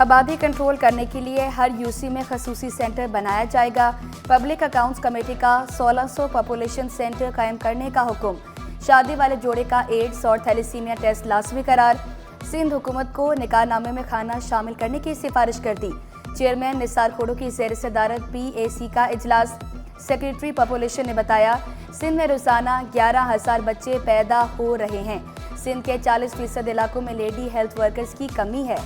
आबादी कंट्रोल करने के लिए हर यूसी में खसूसी सेंटर बनाया जाएगा। पब्लिक अकाउंट्स कमेटी का 1600 पॉपुलेशन सेंटर कायम करने का हुक्म। शादी वाले जोड़े का एड्स और थैलेसीमिया टेस्ट लाजमी करार। सिंध हुकूमत को निकाहनामे में खाना शामिल करने की सिफारिश कर दी। चेयरमैन निसार खोड़ो की जेर सदारत PAC का इजलास। सेक्रेटरी पॉपुलेशन ने बताया, सिंध में रोजाना 11,000 बच्चे पैदा हो रहे हैं। सिंध के 40% इलाकों में लेडी हेल्थ वर्कर्स की कमी है।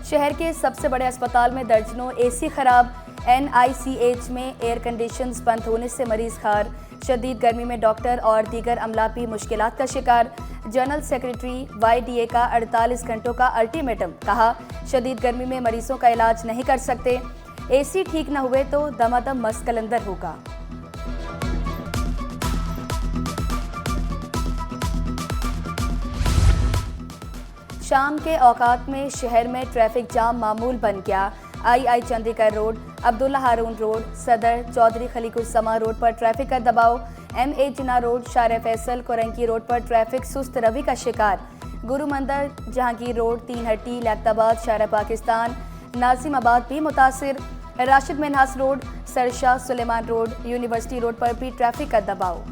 शहर के सबसे बड़े अस्पताल में दर्जनों AC खराब। NICH में एयर कंडीशंस बंद होने से मरीज खार। शदीद गर्मी में डॉक्टर और दीगर अमला भी मुश्किलात का शिकार। जनरल सेक्रेटरी YDA का 48 घंटों का अल्टीमेटम। कहा, शदीद गर्मी में मरीजों का इलाज नहीं कर सकते। AC ठीक न हुए तो दमादम मस्त कलंदर होगा। शाम के औकात में शहर में ट्रैफिक जाम मामूल बन गया। II चंडीगढ़ रोड, अब्दुल्ला हारून रोड, सदर, चौधरी खलीकुस्समा रोड पर ट्रैफिक का दबाव। MA जिन्ना रोड, शार फैसल, कोरंकी रोड पर ट्रैफिक सुस्त रवि का शिकार। गुरु मंदिर, जहांगीर रोड, तीन हट्टी, लैक्ताबाद, शार पाकिस्तान, नाजिमाबाद भी मुतासिर। Rashid Minhas road, सरशाह Suleman road, university road पर भी ट्रैफिक का दबाव।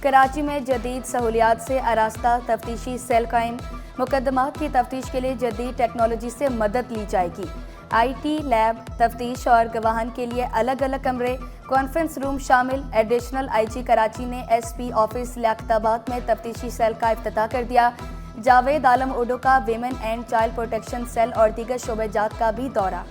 कराची में जदीद सहूलियात से आरास्ता तफ्तीशी सेल कायम। मुकदमात की तफ्तीश के लिए जदीद टेक्नोलॉजी से मदद ली जाएगी। IT लैब, तफ्तीश और गवाहन के लिए अलग अलग कमरे, कॉन्फ्रेंस रूम शामिल। एडिशनल IG कराची ने SP ऑफिस लियाकताबाद में तफ्तीशी सेल का इफ्तिताह कर दिया। जावेद आलम ओडो का women and child protection cell और दीगर शोबेजात का भी दौरा।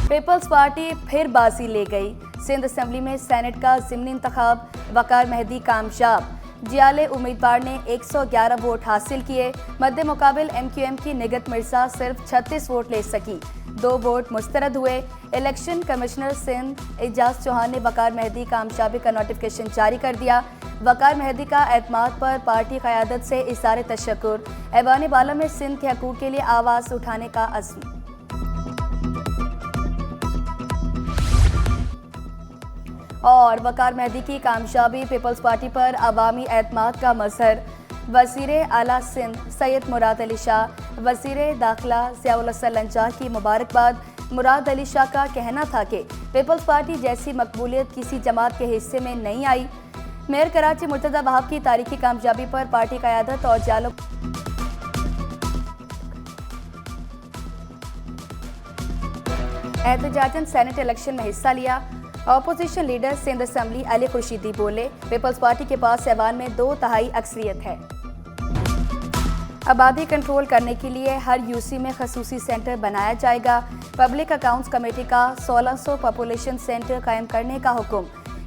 पीपल्स पार्टी फिर बाजी ले गई। सिंध असेंबली में सेनेट का ज़िमनी इंतखाब। वकार मेहदी कामयाब। जियाले उम्मीदवार ने 111 वोट हासिल किए। मद्दे मुकाबिल MQM की निगत मिर्जा सिर्फ 36 वोट ले सकी। 2 वोट मुस्तरद हुए। इलेक्शन कमिश्नर सिंध एजाज चौहान ने वकार मेहदी कामयाबी का नोटिफिकेशन जारी कर दिया। वकार मेहदी का एतमाद पर पार्टी क़यादत से इज़हार तशक्कुर। ऐवान बाला में सिंध के हकूक़ के लिए आवाज़ उठाने का अज़्म। और वकार मेहदी की कामयाबी पीपल्स पार्टी पर अवामी एतमाद का मजहर। वज़ीर आला सिंध सैयद मुराद अली शाह, वज़ीर दाखिला ज़ियाउल हसन लंचार की मुबारकबाद। मुराद अली शाह का कहना था कि पीपल्स पार्टी जैसी मकबूलियत किसी जमात के हिस्से में नहीं आई। मेयर कराची मुर्तज़ा वहाब की तारीखी कामयाबी पर पार्टी क़यादत और जालो एहतजाजन सेनेट इलेक्शन में हिस्सा लिया। Opposition leader Sindh assembly Ali Khurshidi बोले, पीपल्स पार्टी के पास ऐवान में 2/3 अक्सरियत है। आबादी कंट्रोल करने के लिए हर यूसी में खसूसी सेंटर बनाया जाएगा। पब्लिक अकाउंट्स कमेटी का 1600 पॉपुलेशन सेंटर कायम करने का हुक्म।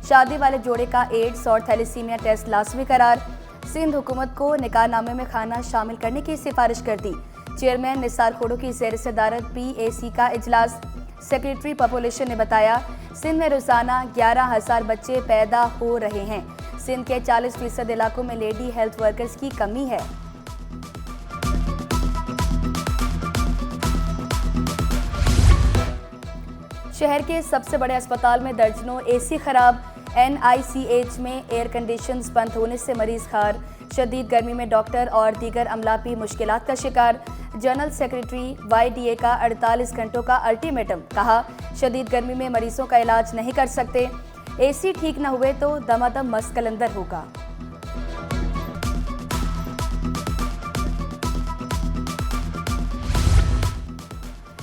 शादी वाले जोड़े का एड्स और थैलेसीमिया टेस्ट लाजमी करार। सिंध हुकूमत को निकाहनामे में खाना शामिल करने की सिफारिश कर दी। चेयरमैन निसार खोड़ो की जेर सदारत PAC का इजलास। सेक्रेटरी पॉपुलेशन ने बताया, सिंध में रोजाना 11,000 बच्चे पैदा हो रहे हैं। सिंध के 40% इलाकों में लेडी हेल्थ वर्कर्स की कमी है। शहर के सबसे बड़े अस्पताल में दर्जनों AC खराब। NICH में एयर कंडीशंस बंद होने से मरीज खार। शदीद गर्मी में डॉक्टर और दीगर अमला भी मुश्किलात का शिकार। जनरल सेक्रेटरी YDA का 48 घंटों का अल्टीमेटम। कहा, शदीद गर्मी में मरीजों का इलाज नहीं कर सकते। AC ठीक न हुए तो दमादम मस्त कलंदर होगा।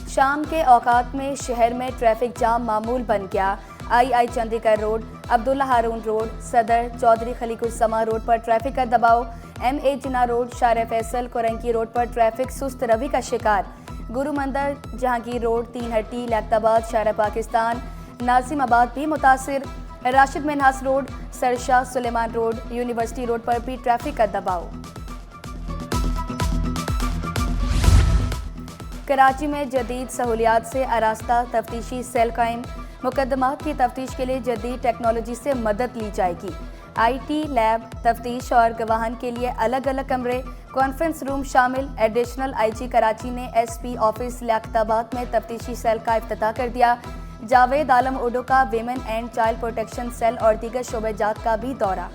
शाम के औकात में शहर में ट्रैफिक जाम मामूल बन गया। II चंडीगढ़ रोड, अब्दुल्ला हारून रोड, सदर, चौधरी खलीकुस्समा रोड पर ट्रैफिक का दबाव। MA जिन्ना रोड, शार फैसल, कोरंकी रोड पर ट्रैफिक सुस्त रवि का शिकार। गुरु मंदिर, जहांगीर रोड, तीन हट्टी, लैक्ताबाद, शार पाकिस्तान, नाजिमाबाद भी मुतासिर। Rashid Minhas road, सरशाह Suleman road, university road पर भी ट्रैफिक का दबाव। कराची में जदीद सहूलियात से आरास्ता तफ्तीशी सेल कायम। मुकदमात की तफ्तीश के लिए जदीद टेक्नोलॉजी से मदद ली जाएगी। IT लैब, तफ्तीश और गवाहन के लिए अलग अलग कमरे, कॉन्फ्रेंस रूम शामिल। एडिशनल IG कराची ने SP ऑफिस लियाकताबाद में तफ्तीशी सेल का इफ्तिताह कर दिया। जावेद आलम उडो का women and child protection cell और दीगर शोबेजात का भी दौरा।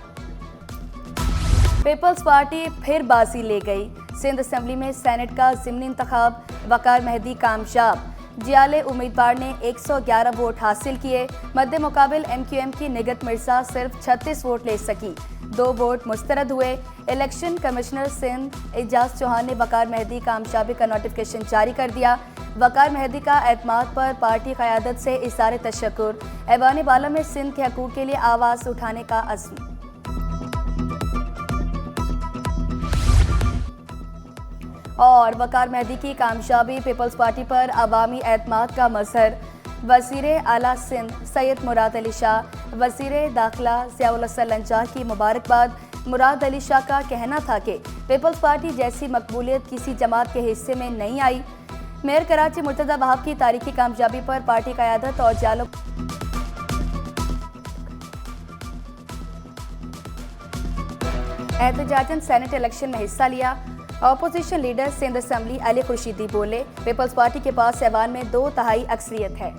पीपल्स पार्टी फिर बाजी ले गई। सिंध असेंबली में सेनेट का ज़िमनी इंतखाब, वकार मेहदी कामयाब। जियाले उम्मीदवार ने 111 वोट हासिल किए। मद्दे मुकाबिल MQM की निगत मिर्जा सिर्फ 36 वोट ले सकी। 2 वोट मुस्तरद हुए। इलेक्शन कमिश्नर सिंध एजाज चौहान ने वकार मेहदी कामयाबी का नोटिफिकेशन जारी कर दिया। वकार मेहदी का एतमाद पर पार्टी क़यादत से इज़हार तशक्कुर। ऐवान बाला में सिंध के हकूक़ के लिए आवाज़ उठाने का अज़्म। और वकार मेहदी की कामयाबी पीपल्स पार्टी पर अवामी एतमाद का मजहर। वज़ीर आला सिंध सैयद मुराद अली शाह, वज़ीर दाखिला ज़ियाउल हसन लंचार की मुबारकबाद। मुराद अली शाह का कहना था कि पीपल्स पार्टी जैसी मकबूलियत किसी जमात के हिस्से में नहीं आई। मेयर कराची मुर्तज़ा वहाब की तारीखी कामयाबी पर पार्टी क़यादत और जालो एहतजाजन सेनेट इलेक्शन में हिस्सा लिया। Opposition leader Sindh assembly Ali Khurshidi बोले, पीपल्स पार्टी के पास ऐवान में 2 तिहाई अक्सरियत है।